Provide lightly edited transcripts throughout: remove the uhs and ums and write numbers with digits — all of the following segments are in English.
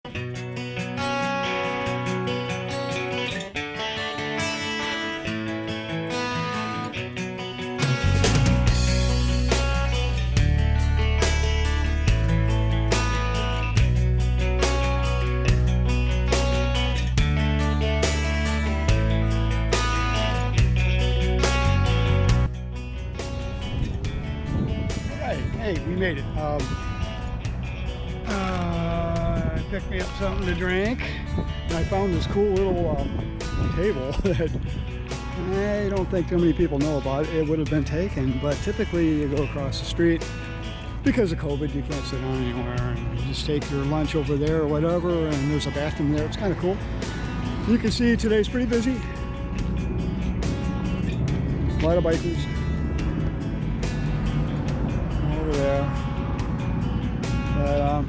Hey, we made it. Picked me up something to drink, and I found this cool little table that I don't think too many people know about. It would have been taken, but typically you go across the street. Because of COVID, you can't sit down anywhere, and you just take your lunch over there or whatever, and there's a bathroom there. It's kind of cool. You can see today's pretty busy. A lot of bikers over there. But,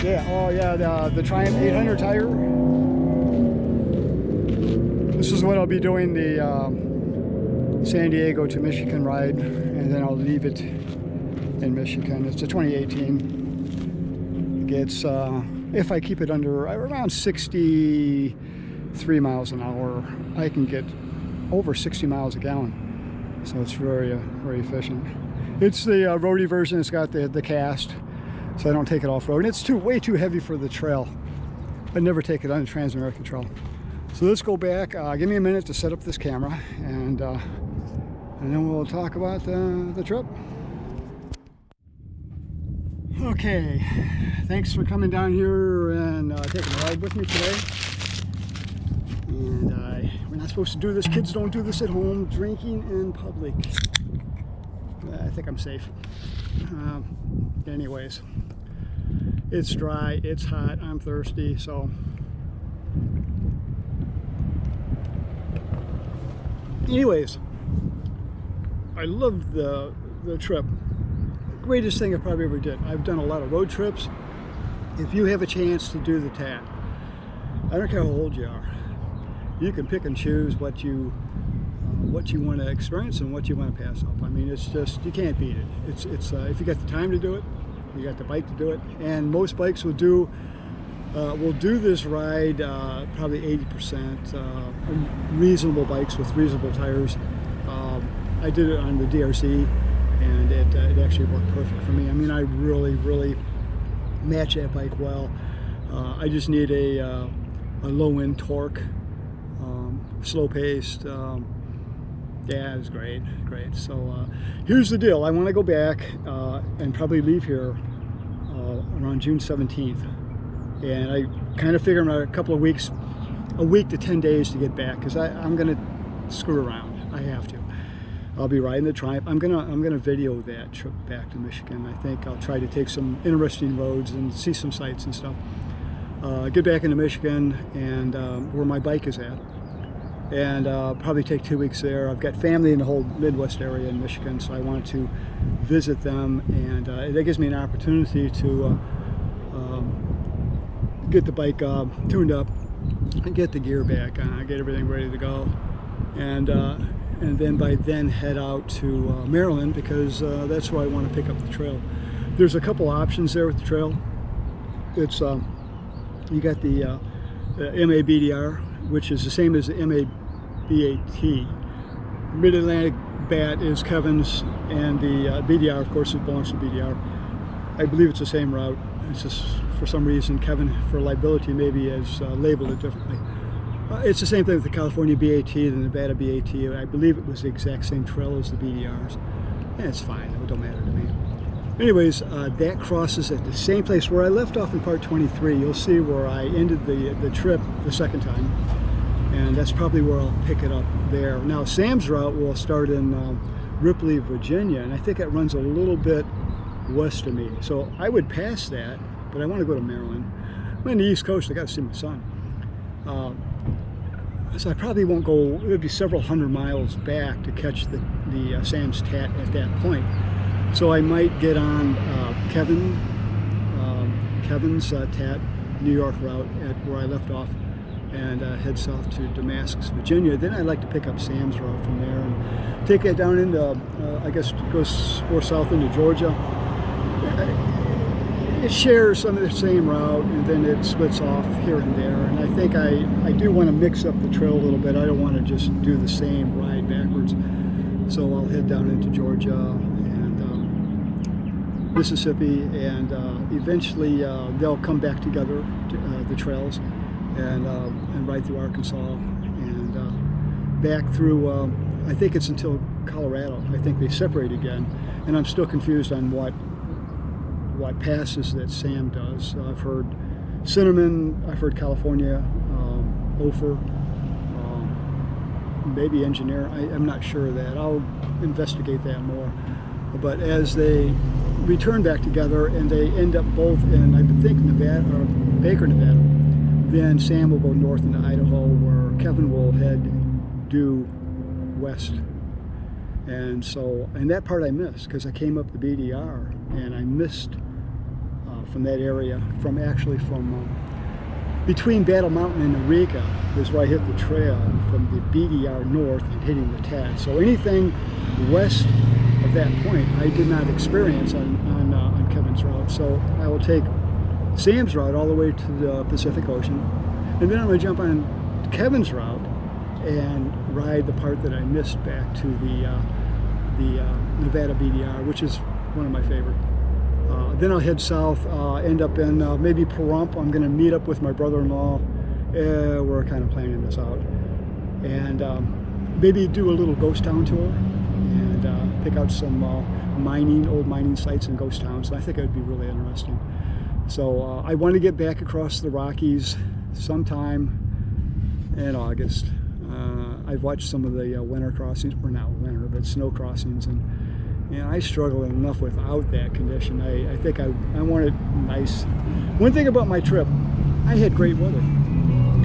yeah, oh yeah, the Triumph 800 tire. This is what I'll be doing the San Diego to Michigan ride, and then I'll leave it in Michigan. It's a 2018. It gets, if I keep it under around 63 miles an hour, I can get over 60 miles a gallon. So it's very, very efficient. It's the roadie version. It's got the cast, so I don't take it off-road. And it's way too heavy for the trail. I'd never take it on the Transamerica trail. So let's go back. Give me a minute to set up this camera, and then we'll talk about the trip. Okay, thanks for coming down here and taking a ride with me today. And we're not supposed to do this. Kids don't do this at home. Drinking in public. I think I'm safe. Anyways, it's dry, it's hot, I'm thirsty, so. Anyways, I love the trip. Greatest thing I probably ever did. I've done a lot of road trips. If you have a chance to do the TAT, I don't care how old you are, you can pick and choose what you want to experience and what you want to pass up. I mean, it's just, you can't beat it. It's if you got the time to do it, you got the bike to do it, and most bikes will do this ride probably 80%. Reasonable bikes with reasonable tires. I did it on the DRC, and it actually worked perfect for me. I mean, I really match that bike well. I just need a low-end torque, slow-paced. Yeah, it's great. So here's the deal. I want to go back and probably leave here around June 17th. And I kind of figure a couple of weeks, a week to 10 days to get back, because I'm going to screw around. I have to. I'll be riding the Triumph. I'm gonna video that trip back to Michigan. I think I'll try to take some interesting roads and see some sights and stuff. Get back into Michigan and where my bike is at, and probably take 2 weeks there. I've got family in the whole Midwest area in Michigan, so I want to visit them, and that gives me an opportunity to get the bike tuned up and get the gear back, get everything ready to go, and then by then head out to Maryland, because that's where I want to pick up the trail. There's a couple options there with the trail. It's you got the MABDR, which is the same as the MABAT. Mid-Atlantic BAT is Kevin's, and the BDR, of course, it belongs to BDR. I believe it's the same route. It's just, for some reason, Kevin, for liability, maybe has labeled it differently. It's the same thing with the California BAT, the Nevada BAT. I believe it was the exact same trail as the BDRs. And it's fine, it don't matter to me. Anyways, that crosses at the same place where I left off in part 23. You'll see where I ended the trip the second time. And that's probably where I'll pick it up there. Now, Sam's route will start in Ripley, Virginia, and I think it runs a little bit west of me. So I would pass that, but I want to go to Maryland. I'm on the East Coast, I got to see my son. So I probably won't go, it'll be several hundred miles back to catch the Sam's TAT at that point. So I might get on Kevin's TAT New York route at where I left off, and head south to Damascus, Virginia. Then I'd like to pick up Sam's route from there and take it down into, I guess, go more south into Georgia. it shares some of the same route, and then it splits off here and there. And I think I do want to mix up the trail a little bit. I don't want to just do the same ride backwards. So I'll head down into Georgia and Mississippi, and eventually they'll come back together, the trails, and ride through Arkansas and back through. I think it's until Colorado. I think they separate again, and I'm still confused on what passes that Sam does. I've heard Cinnamon, I've heard California, Ophir, maybe Engineer. I'm not sure of that. I'll investigate that more. But as they return back together and they end up both in, I think, Nevada or Baker, Nevada, then Sam will go north into Idaho, where Kevin will head due west. And so, and that part I missed because I came up the BDR and I missed from that area, from between Battle Mountain and Eureka is where I hit the trail from the BDR north and hitting the TAD. So anything west of that point I did not experience on Kevin's route. So I will take Sam's route all the way to the Pacific Ocean, and then I'm going to jump on Kevin's route and ride the part that I missed back to the Nevada BDR, which is one of my favorite. Then I'll head south, end up in maybe Pahrump. I'm going to meet up with my brother-in-law. We're kind of planning this out. And maybe do a little ghost town tour and pick out some old mining sites and ghost towns. And I think it would be really interesting. So I want to get back across the Rockies sometime in August. I've watched some of the winter crossings, or not winter, but snow crossings, and I struggle enough without that condition. I think I want it nice. One thing about my trip, I had great weather.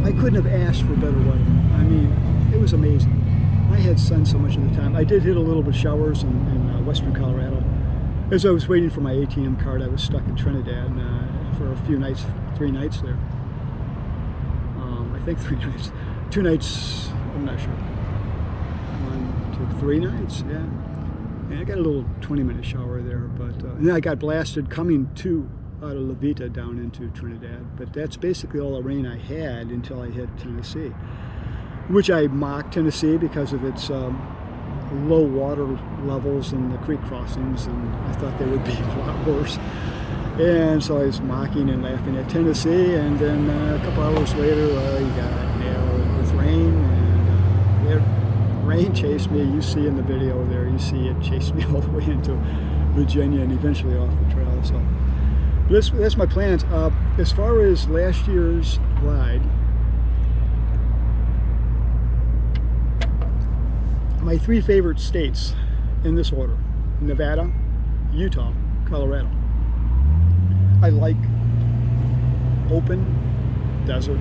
I couldn't have asked for better weather. I mean, it was amazing. I had sun so much of the time. I did hit a little bit of showers in western Colorado. As I was waiting for my ATM card, I was stuck in Trinidad for a few nights, 3 nights there. I think 3 nights. 2 nights, I'm not sure. 1, 2, 3 nights, yeah. And I got a little 20-minute shower there, but and then I got blasted coming out of La Vita down into Trinidad. But that's basically all the rain I had until I hit Tennessee, which I mocked Tennessee because of its low water levels and the creek crossings, and I thought they would be a lot worse. And so I was mocking and laughing at Tennessee, and then a couple hours later, you got nailed with rain, and rain chased me. You see in the video there, you see it chased me all the way into Virginia and eventually off the trail. So that's my plans. As far as last year's ride, my 3 favorite states in this order: Nevada, Utah, Colorado. I like open desert,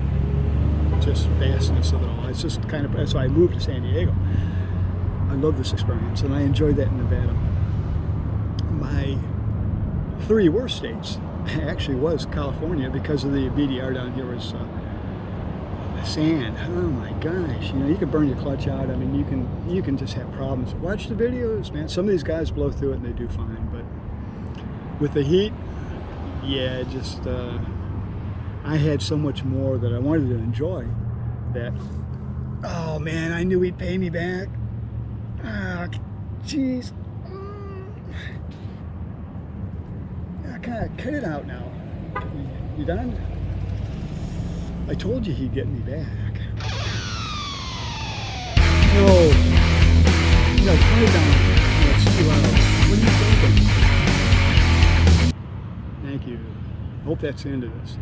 just vastness of it all. It's just kind of, that's why I moved to San Diego. I love this experience, and I enjoyed that in Nevada. My 3 worst states actually was California, because of the BDR down here was sand. Oh my gosh, you can burn your clutch out. I mean, you can just have problems. Watch the videos, man. Some of these guys blow through it and they do fine, but with the heat, yeah, just I had so much more that I wanted to enjoy that. Oh man, I knew he'd pay me back. Ah, jeez. Cut it out now. You done? I told you he'd get me back. No, turn it down. It's too loud. What are you thinking? Thank you. Hope that's the end of this.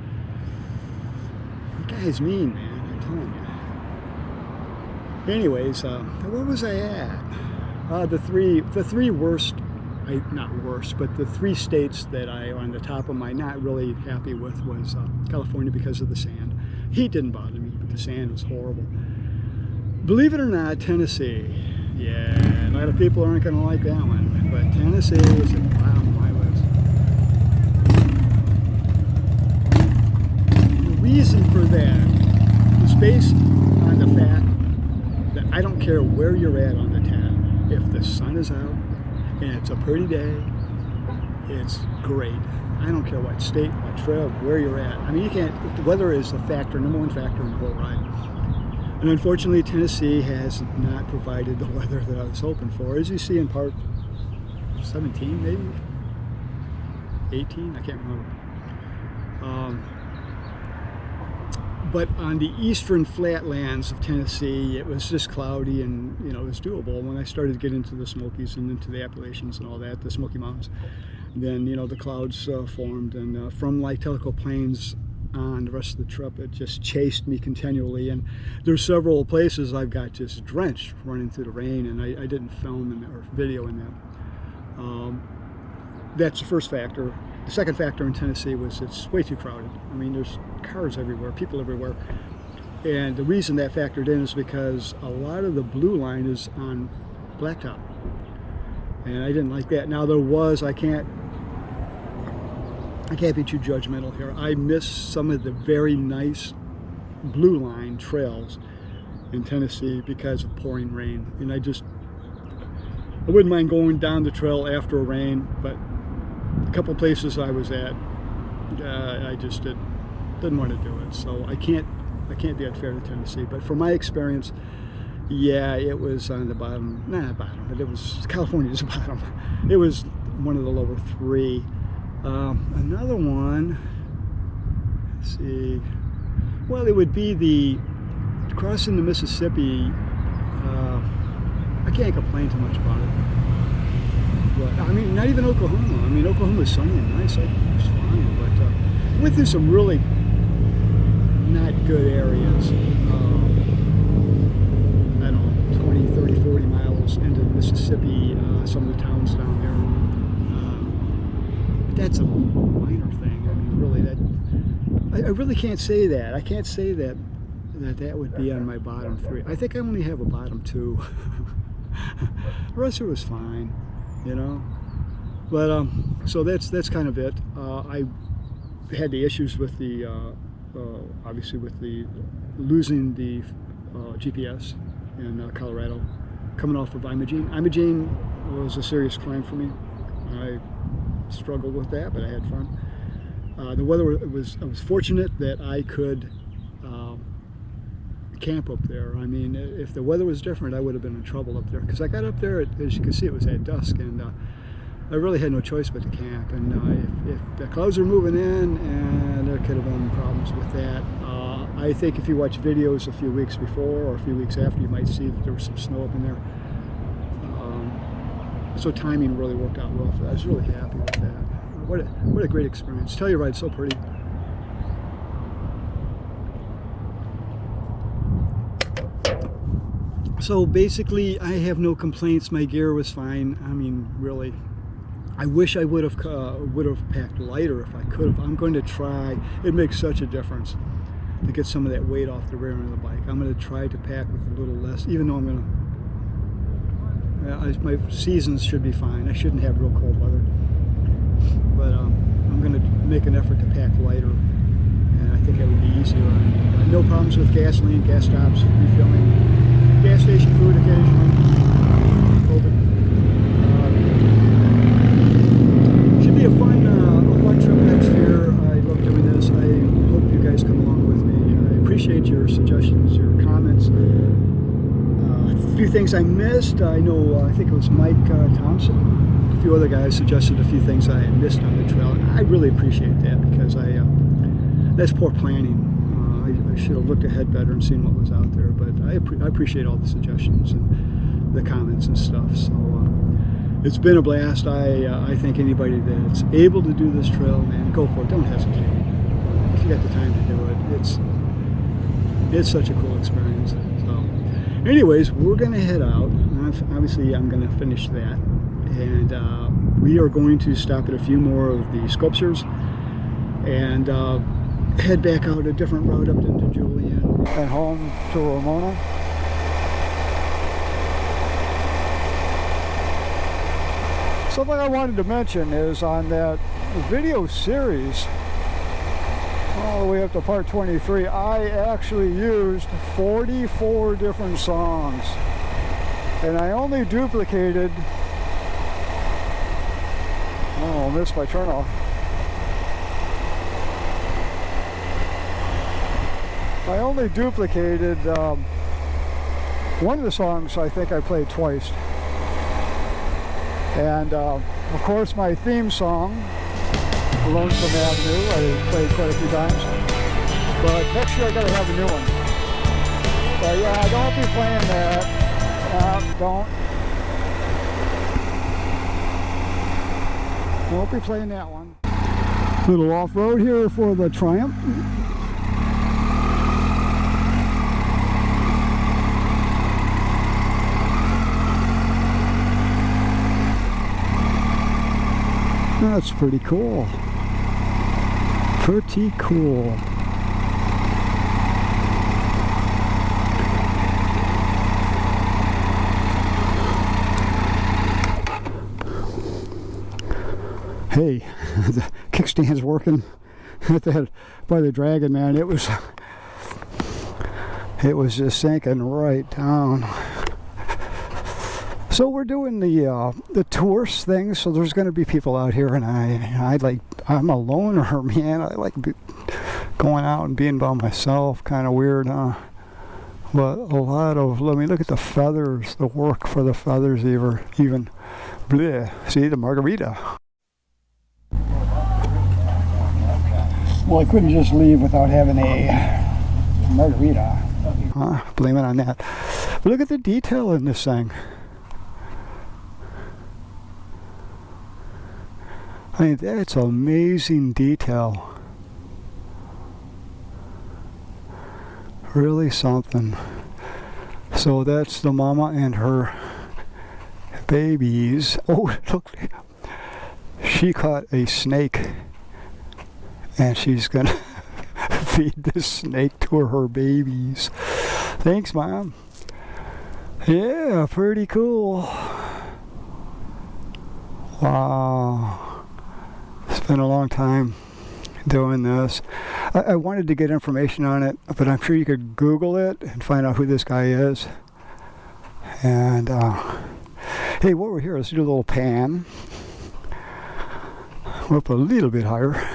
The guy's mean, man. I'm telling you. Anyways, where was I at? The three worst, not worst, but the 3 states that I, on the top of my not really happy with, was California, because of the sand. Heat didn't bother me, but the sand was horrible. Believe it or not, Tennessee. Yeah, a lot of people aren't going to like that one, but Tennessee is at the bottom of my list. The reason for that is based on the fact that I don't care where you're at on the town. If the sun is out and it's a pretty day, it's great. I don't care what state, what trail, where you're at. I mean, you can't, the weather is the factor, number one factor in the whole ride. And unfortunately, Tennessee has not provided the weather that I was hoping for. As you see in part 17, maybe? 18? I can't remember. But on the eastern flatlands of Tennessee, it was just cloudy and, you know, it was doable. When I started to get into the Smokies and into the Appalachians and all that, the Smoky Mountains, then, you know, the clouds formed. And from like Tellico Plains on the rest of the trip, it just chased me continually. And there's several places I've got just drenched running through the rain, and I didn't film or video in them. That's the first factor. The second factor in Tennessee was it's way too crowded. I mean, there's cars everywhere, people everywhere. And the reason that factored in is because a lot of the blue line is on blacktop. And I didn't like that. Now there was, I can't be too judgmental here. I missed some of the very nice blue line trails in Tennessee because of pouring rain. And I wouldn't mind going down the trail after a rain, but a couple places I was at, I just didn't want to do it. So I can't be unfair to Tennessee. But from my experience, yeah, it was on the bottom. Not bottom, but it was California's bottom. It was one of the lower three. Another one. Let's see. Well, it would be the crossing the Mississippi. I can't complain too much about it. But, I mean, not even Oklahoma. I mean, Oklahoma was sunny and nice. It was fine, but went through some really not good areas. I don't know, 20, 30, 40 miles into Mississippi, some of the towns down there. But that's a minor thing. I mean, really, I really can't say that. I can't say that would be on my bottom three. I think I only have a bottom two. The rest of it was fine, you know. But so that's kind of it. I had the issues with the obviously with the losing the GPS in Colorado, coming off of Imogene. Imogene was a serious climb for me. I struggled with that, but I had fun. The weather I was fortunate that I could camp up there. I mean, if the weather was different, I would have been in trouble up there, because I got up there, as you can see, it was at dusk, and I really had no choice but to camp. And if the clouds are moving in, and there could have been problems with that. I think if you watch videos a few weeks before or a few weeks after, you might see that there was some snow up in there. So timing really worked out well for that. I was really happy with that. What a great experience. Telluride's so pretty. So basically, I have no complaints. My gear was fine. I mean, really, I wish I would have packed lighter if I could have. I'm going to try. It makes such a difference to get some of that weight off the rear end of the bike. I'm going to try to pack with a little less, even though I'm going to. My seasons should be fine. I shouldn't have real cold weather, but I'm going to make an effort to pack lighter, and I think that would be easier. No problems with gasoline, gas stops, refilling. Gas station food occasionally. Should be a fun trip next year. I love doing this. I hope you guys come along with me. I appreciate your suggestions, your comments. A few things I missed. I know, I think it was Mike Thompson. A few other guys suggested a few things I had missed on the trail. I really appreciate that, because that's poor planning. I should have looked ahead better and seen what was out there, but I appreciate all the suggestions and the comments and stuff. So it's been a blast. I think anybody that's able to do this trail, man, go for it. Don't hesitate. If you got the time to do it, it's such a cool experience. So anyways, we're going to head out. Obviously, I'm going to finish that, and we are going to stop at a few more of the sculptures and head back out a different route up into Julian and home to Ramona. Something I wanted to mention is on that video series all the way up to part 23, I actually used 44 different songs, and I only duplicated, oh, I missed my turnoff. I only duplicated one of the songs. I think I played twice. And of course my theme song, Lonesome Avenue, I played quite a few times. But next year I gotta have a new one. But yeah, I don't be playing that. Won't be playing that one. Little off-road here for the Triumph. That's pretty cool. Pretty cool. Hey, the kickstand's working by the Dragon, man. It was just sinking right down. So we're doing the tourist thing. So there's going to be people out here, and I'm a loner, man. I like going out and being by myself. Kind of weird, huh? But a lot of, let me look at the feathers, the work for the feathers, even. Bleh. See the margarita. Well, I couldn't just leave without having a margarita. Blame it on that. But look at the detail in this thing. I mean, that's amazing detail. Really something. So that's the mama and her babies. Oh, look. She caught a snake. And she's gonna feed this snake to her babies. Thanks, Mom. Yeah, pretty cool. Wow. It's been a long time doing this. I wanted to get information on it, but I'm sure you could Google it and find out who this guy is. And, hey, while we're here, let's do a little pan. We're up a little bit higher.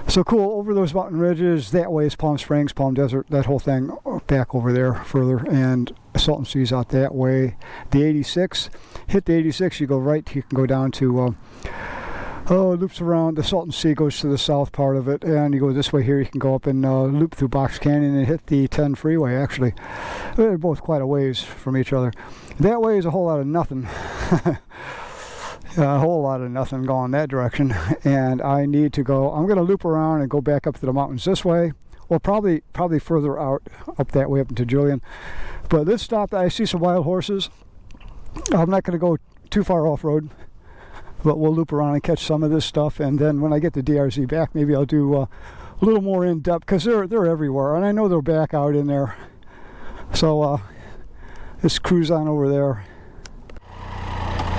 So cool, over those mountain ridges, that way is Palm Springs, Palm Desert, that whole thing back over there further, and Salton Sea's out that way. The 86, hit the 86, you go right, you can go down to, it loops around, the Salton Sea goes to the south part of it, and you go this way here, you can go up and loop through Box Canyon and hit the 10 freeway, actually. They're both quite a ways from each other. That way is a whole lot of nothing. A whole lot of nothing going that direction, and I need to go. I'm going to loop around and go back up to the mountains this way, or probably further out up that way up into Julian. But this stop, I see some wild horses. I'm not going to go too far off road, but we'll loop around and catch some of this stuff, and then when I get the DRZ back, maybe I'll do a little more in depth, because they're everywhere, and I know they're back out in there. So let's cruise on over there.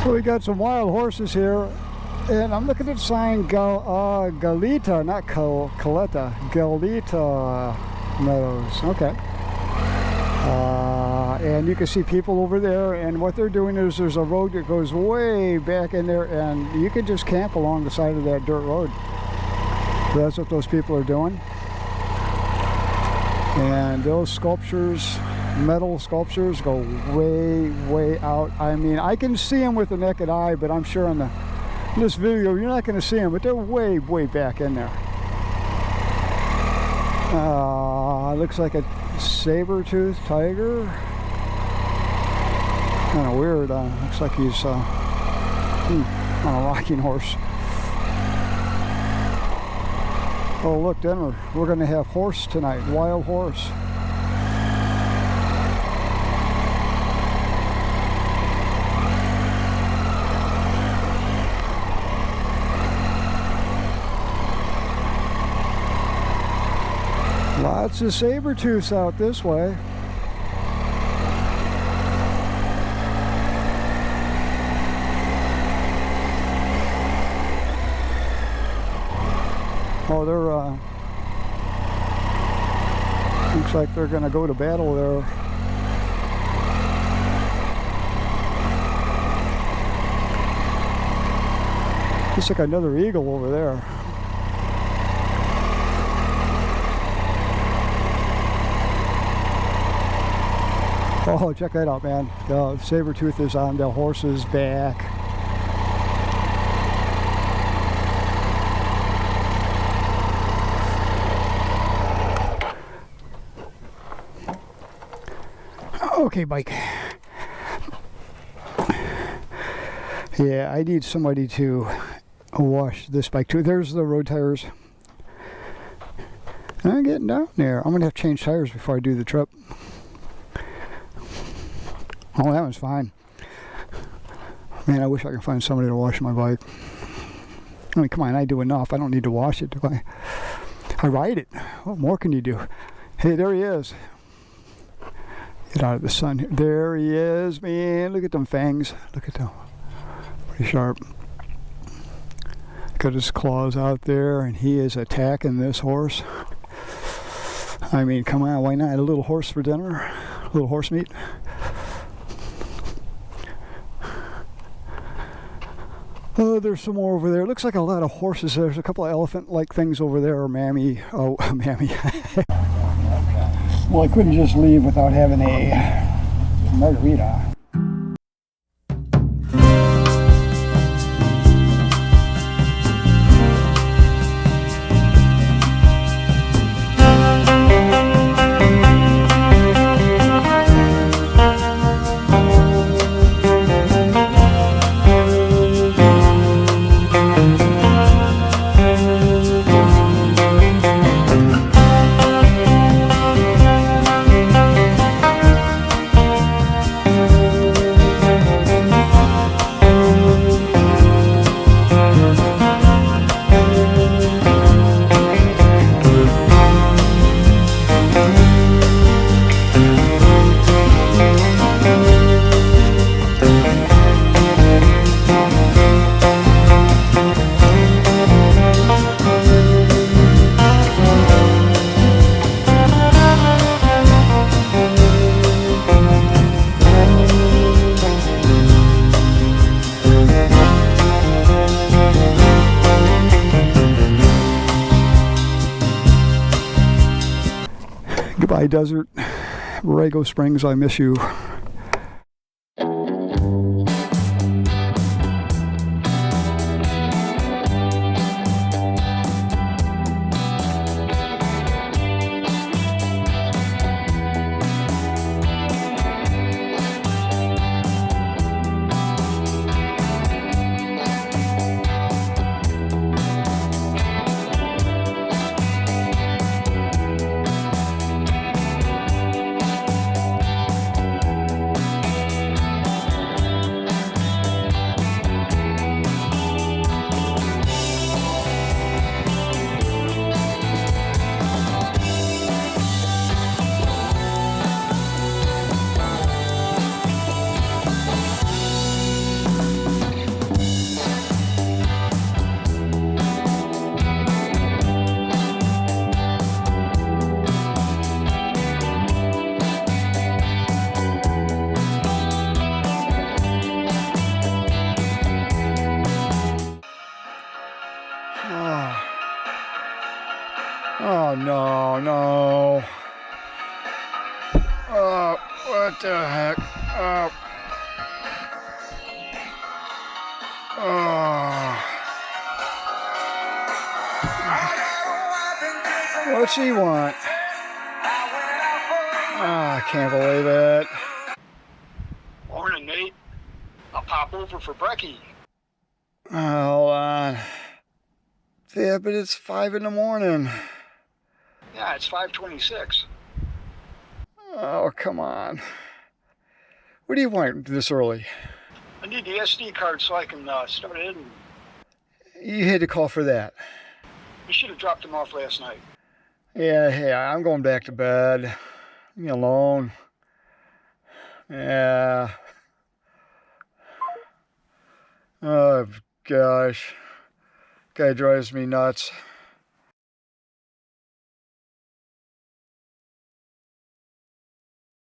So we got some wild horses here, and I'm looking at the sign Galita, not Caleta, Galita Meadows. Okay. And you can see people over there, and what they're doing is there's a road that goes way back in there, and you can just camp along the side of that dirt road. So that's what those people are doing. And those sculptures, metal sculptures, go way out. I mean, I can see them with the naked eye, but I'm sure in this video you're not going to see them, but they're way back in there. Looks like a saber-toothed tiger. Kind of weird. Looks like he's on a rocking horse. Oh look, then we're going to have horse tonight, wild horse. Lots of saber-tooths out this way. Oh, they're looks like they're gonna go to battle there. Looks like another eagle over there. Oh, check that out, man. The saber-tooth is on the horse's back. Okay, bike. Yeah, I need somebody to wash this bike too. There's the road tires. I'm getting down there. I'm gonna have to change tires before I do the trip. Oh, that one's fine. Man, I wish I could find somebody to wash my bike. I mean, come on, I do enough. I don't need to wash it, do I? I ride it. What more can you do? Hey, there he is. Get out of the sun here. There he is, man. Look at them fangs. Look at them. Pretty sharp. Got his claws out there, and he is attacking this horse. I mean, come on, why not? A little horse for dinner? A little horse meat? Oh, there's some more over there. Looks like a lot of horses. There's a couple of elephant-like things over there, or mammy. Oh, mammy. Well, I couldn't just leave without having a margarita. Goodbye, desert. Borrego Springs, I miss you. Oh, no, no. Oh, what the heck? Oh. Oh. What's he want? Oh, I can't believe it. Morning, Nate. I'll pop over for brekkie. Hold on. Yeah, but it's 5 in the morning. Yeah, it's 5:26. Oh, come on. What do you want this early? I need the SD card so I can start it. You had to call for that. You should have dropped him off last night. Yeah, hey, I'm going back to bed. Leave me alone. Yeah. Oh, gosh. Guy drives me nuts.